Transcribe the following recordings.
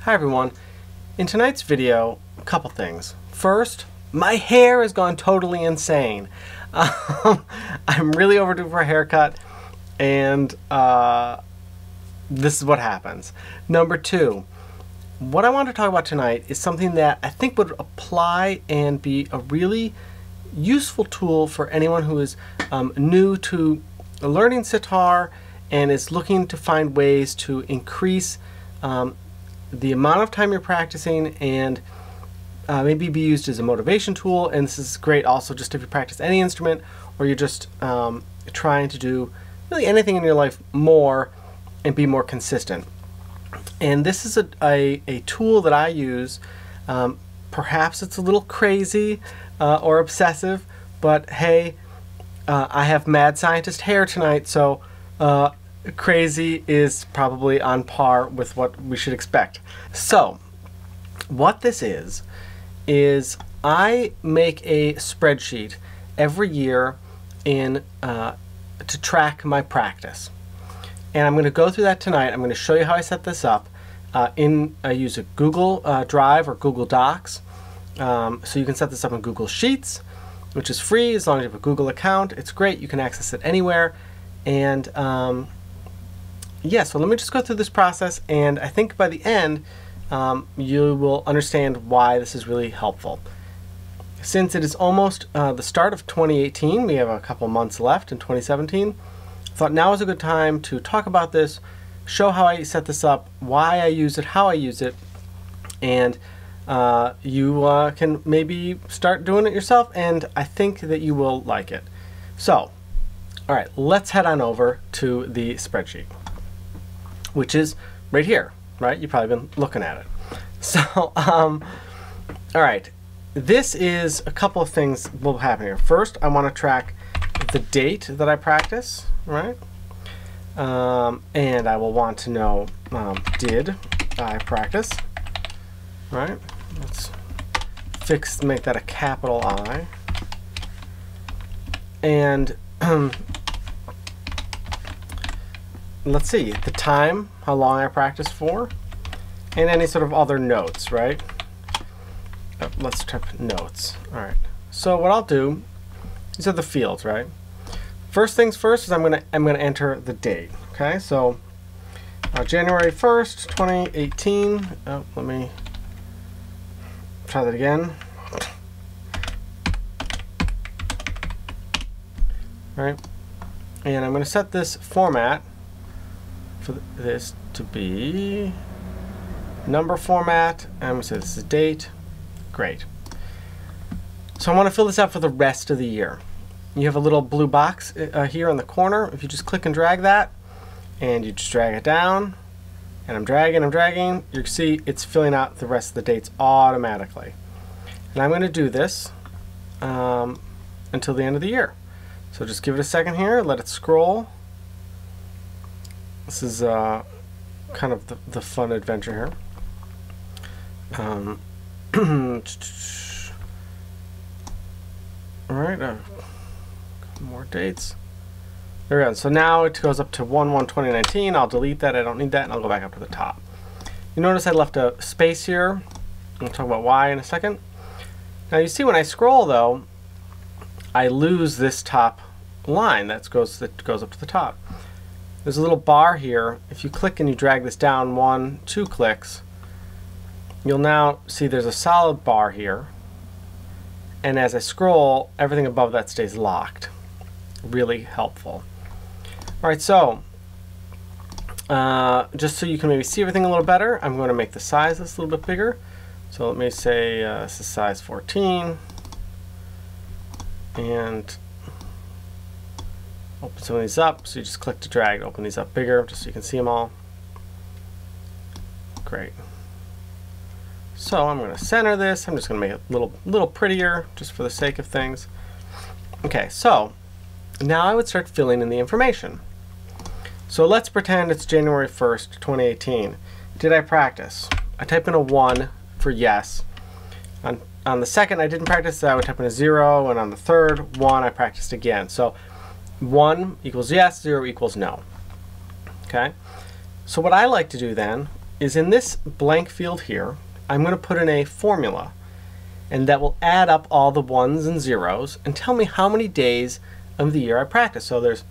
Hi everyone. In tonight's video, a couple things. First, my hair has gone totally insane. I'm really overdue for a haircut, and this is what happens. Number two, what I want to talk about tonight is something that I think would apply and be a really useful tool for anyone who is new to learning sitar and is looking to find ways to increase the amount of time you're practicing and maybe be used as a motivation tool. And this is great also just if you practice any instrument or you're just trying to do really anything in your life more and be more consistent. And this is a tool that I use. Perhaps it's a little crazy or obsessive, but hey, I have mad scientist hair tonight, so crazy is probably on par with what we should expect. So what this is I make a spreadsheet every year to track my practice. And I'm going to go through that tonight. I'm going to show you how I set this up. I use a Google Drive or Google Docs. So you can set this up in Google Sheets, which is free as long as you have a Google account. It's great. You can access it anywhere. And yeah, so let me just go through this process, and I think by the end you will understand why this is really helpful. Since it is almost the start of 2018, we have a couple months left in 2017, I thought now is a good time to talk about this, show how I set this up, why I use it, how I use it, and you can maybe start doing it yourself, and I think that you will like it. So, all right, let's head on over to the spreadsheet, which is right here, right? You've probably been looking at it. So, all right, this is a couple of things will happen here. First, I want to track the date that I practice, right? And I will want to know, did I practice, right? Let's make that a capital I. And let's see, the time, how long I practiced for, and any sort of other notes, right? Let's type notes. All right. So what I'll do, these are the fields, right? First things first is I'm gonna enter the date. Okay, so January 1st, 2018. Oh, let me try that again. All right, and I'm going to set this format for this to be number format. I'm going to say this is date. Great. So I want to fill this out for the rest of the year. You have a little blue box here in the corner. If you just click and drag that, and you just drag it down, and I'm dragging, you can see it's filling out the rest of the dates automatically. And I'm going to do this until the end of the year. So just give it a second here, let it scroll. This is kind of the fun adventure here. All right, more dates. There we go. So now it goes up to 1/1/2019. I'll delete that. I don't need that, and I'll go back up to the top. You notice I left a space here. We'll talk about why in a second. Now you see when I scroll though, I lose this top line that goes up to the top. There's a little bar here. If you click and you drag this down 1-2 clicks, you'll now see there's a solid bar here. And as I scroll, everything above that stays locked. Really helpful. All right, so just so you can maybe see everything a little better, I'm going to make the size this a little bit bigger. So let me say this is size 14. And open some of these up. So you just click to drag to open these up bigger, just so you can see them all. Great. So I'm going to center this. I'm just going to make it a little prettier, just for the sake of things. Okay, so now I would start filling in the information. So let's pretend it's January 1st, 2018. Did I practice? I type in a 1 for yes. On the second I didn't practice, I would type in a 0, and on the third, 1, I practiced again. So 1 equals yes, 0 equals no. Okay? So what I like to do then is in this blank field here, I'm going to put in a formula, and that will add up all the ones and zeros and tell me how many days of the year I practice. So there's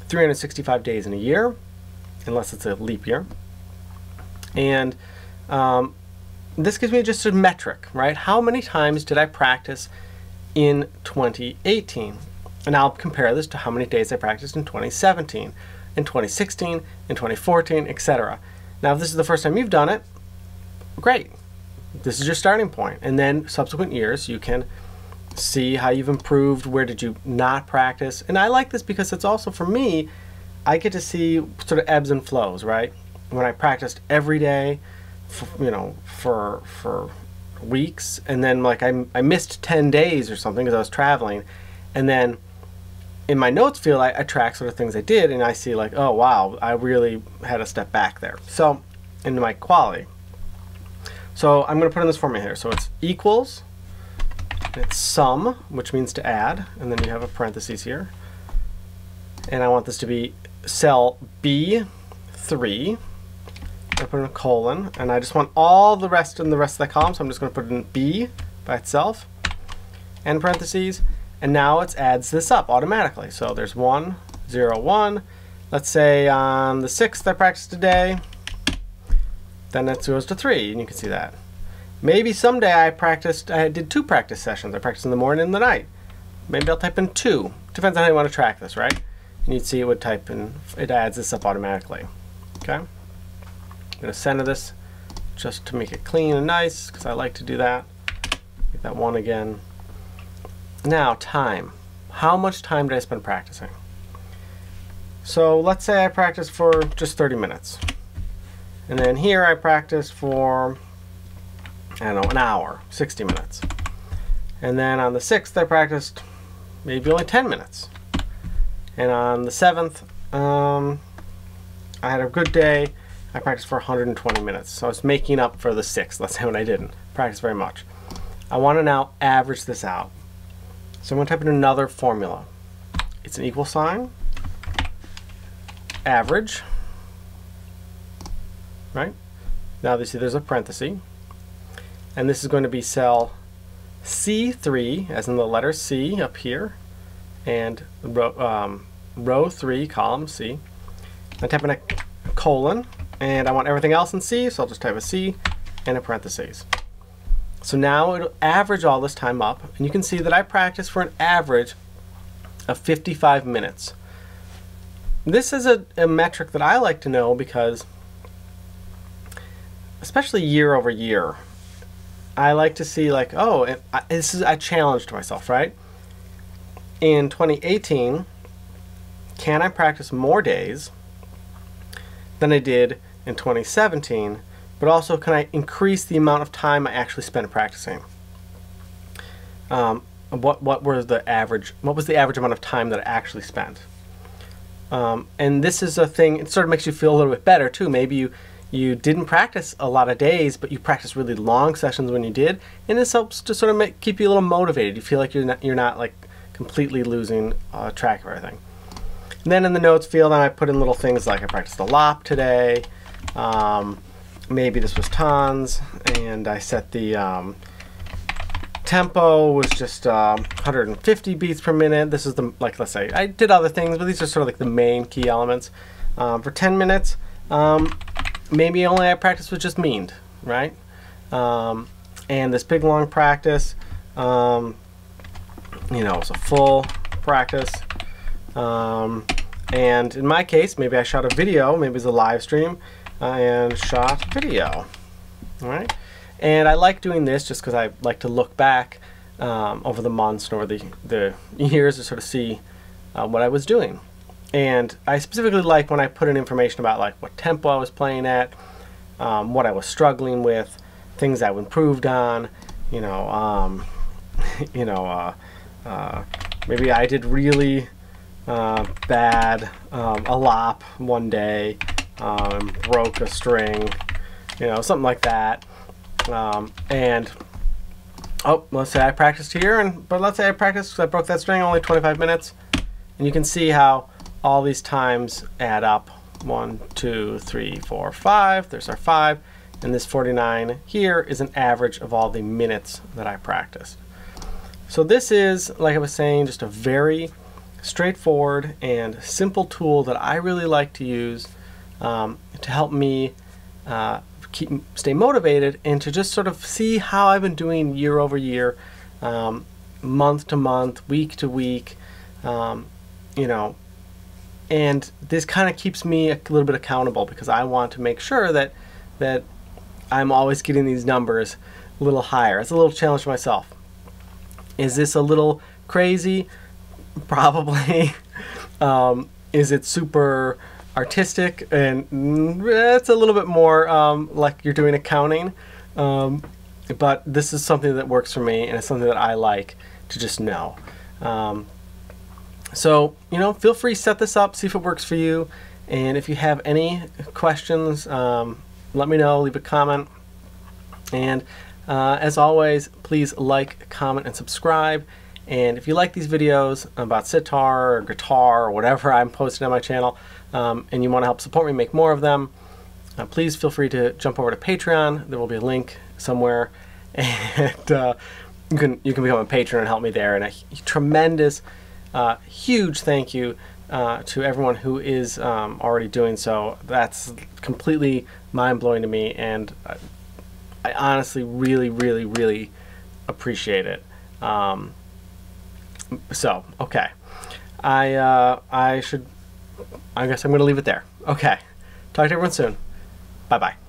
365 days in a year, unless it's a leap year. And this gives me just a metric, right? How many times did I practice in 2018? And I'll compare this to how many days I practiced in 2017, in 2016, in 2014, etc. Now, if this is the first time you've done it, great. This is your starting point. And then subsequent years, you can see how you've improved, where did you not practice. And I like this because it's also, for me, I get to see sort of ebbs and flows, right? When I practiced every day, for weeks, and then like I missed 10 days or something because I was traveling, and then in my notes field I track sort of things I did, and I see like, oh wow, I really had a step back there. So into my quality. So I'm going to put in this formula here. So it's equals, it's sum, which means to add, and then you have a parentheses here. And I want this to be cell B3. I put in a colon, and I just want all the rest in the rest of the column, so I'm just going to put in B by itself, and parentheses, and now it adds this up automatically. So there's 1, 0, 1. Let's say on the 6th I practiced a day, then that goes to 3, and you can see that. Maybe someday I did 2 practice sessions. I practiced in the morning and the night. Maybe I'll type in 2. Depends on how you want to track this, right? And you'd see it would type in, it adds this up automatically. Okay? I'm going to center this just to make it clean and nice, because I like to do that. Make that 1 again. Now, time. How much time did I spend practicing? So let's say I practiced for just 30 minutes. And then here I practiced for, I don't know, an hour, 60 minutes. And then on the 6th I practiced maybe only 10 minutes. And on the 7th, I had a good day. I practiced for 120 minutes. So I was making up for the 6th, let's say, when I didn't practice very much. I want to now average this out. So I'm going to type in another formula. It's an equal sign, average, right? Now you see there's a parenthesis. And this is going to be cell C3, as in the letter C up here, and row 3, column C. I type in a colon, and I want everything else in C, so I'll just type a C and a parentheses. So now it'll average all this time up, and you can see that I practiced for an average of 55 minutes. This is a metric that I like to know because, especially year over year, I like to see like, oh, this is a challenge to myself, right? In 2018, can I practice more days than I did in 2017, but also can I increase the amount of time I actually spend practicing? What was the average amount of time that I actually spent? And this is a thing, it sort of makes you feel a little bit better too. Maybe you didn't practice a lot of days, but you practiced really long sessions when you did, and this helps to sort of keep you a little motivated. You feel like you're not like completely losing track of everything. And then in the notes field, I put in little things like I practiced a lop today. Maybe this was tons, and I set the tempo was just 150 beats per minute. This is the, like, let's say I did other things, but these are sort of like the main key elements. For 10 minutes, maybe only I practiced with just meaned, right? And this big long practice, you know, it's a full practice. And in my case, maybe I shot a video, maybe it's a live stream, and shot video. All right, and I like doing this just because I like to look back over the months or the years to sort of see what I was doing. And I specifically like when I put in information about like what tempo I was playing at, what I was struggling with, things I improved on. You know, maybe I did really bad a lop one day, broke a string, you know, something like that. And let's say I practiced here, but let's say I practiced because I broke that string only 25 minutes, and you can see how all these times add up. 1, 2, 3, 4, 5. There's our 5. and this 49 here is an average of all the minutes that I practiced. So this is, like I was saying, just a very straightforward and simple tool that I really like to use to help me stay motivated and to just sort of see how I've been doing year over year, month to month, week to week, you know, and this kind of keeps me a little bit accountable because I want to make sure that I'm always getting these numbers a little higher. It's a little challenge for myself. Is this a little crazy? Probably. Is it super artistic? And it's a little bit more like you're doing accounting. But this is something that works for me, and it's something that I like to just know. So, you know, feel free to set this up, see if it works for you. And if you have any questions, let me know, leave a comment. And as always, please like, comment, and subscribe. And if you like these videos about sitar or guitar or whatever I'm posting on my channel, and you want to help support me make more of them, please feel free to jump over to Patreon. There will be a link somewhere, and you can become a patron and help me there. And a tremendous, huge thank you to everyone who is already doing so. That's completely mind-blowing to me, and I honestly really, really, really appreciate it. So, okay. I guess I'm going to leave it there. Okay. Talk to everyone soon. Bye-bye.